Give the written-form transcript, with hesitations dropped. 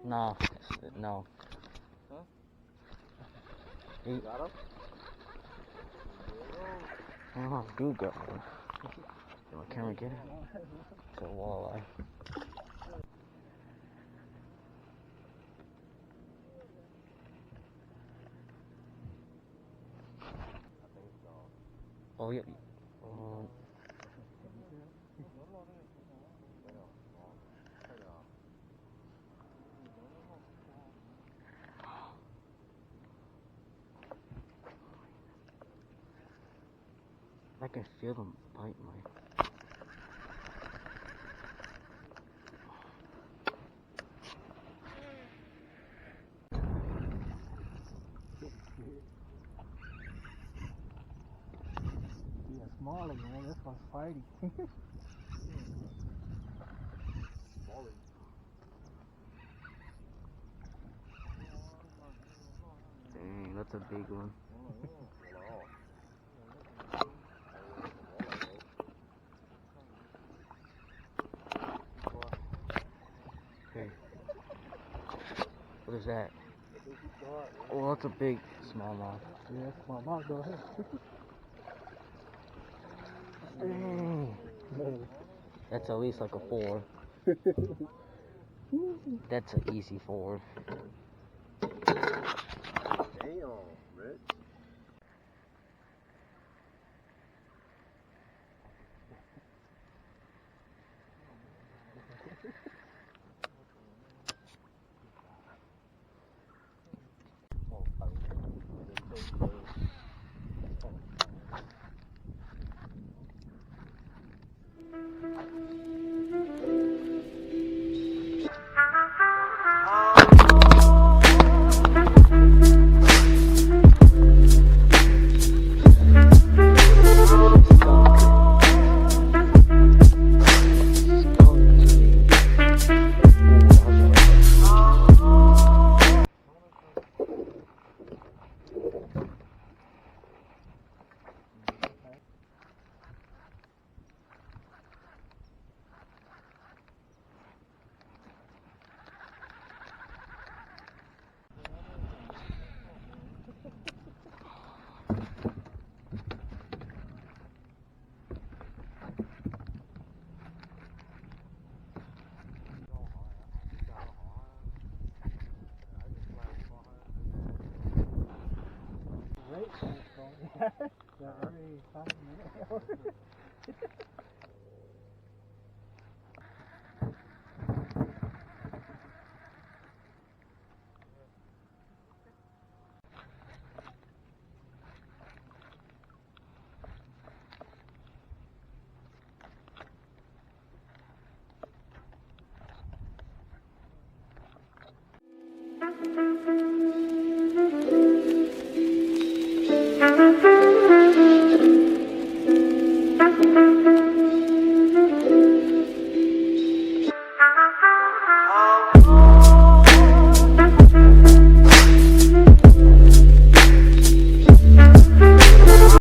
No, no. Huh? You got him? Oh, you got one. Did my camera get it? It's a walleye. Oh, yeah. I can feel them bite my. Yeah, smaller, man. This one's fighting. Dang, that's a big one. Okay. What is that? Oh, that's a big smallmouth. Yeah, smallmouth. Go ahead. Dang. That's at least like a 4. That's an easy 4. Damn, Rich. Great. Yeah, already 5 minutes.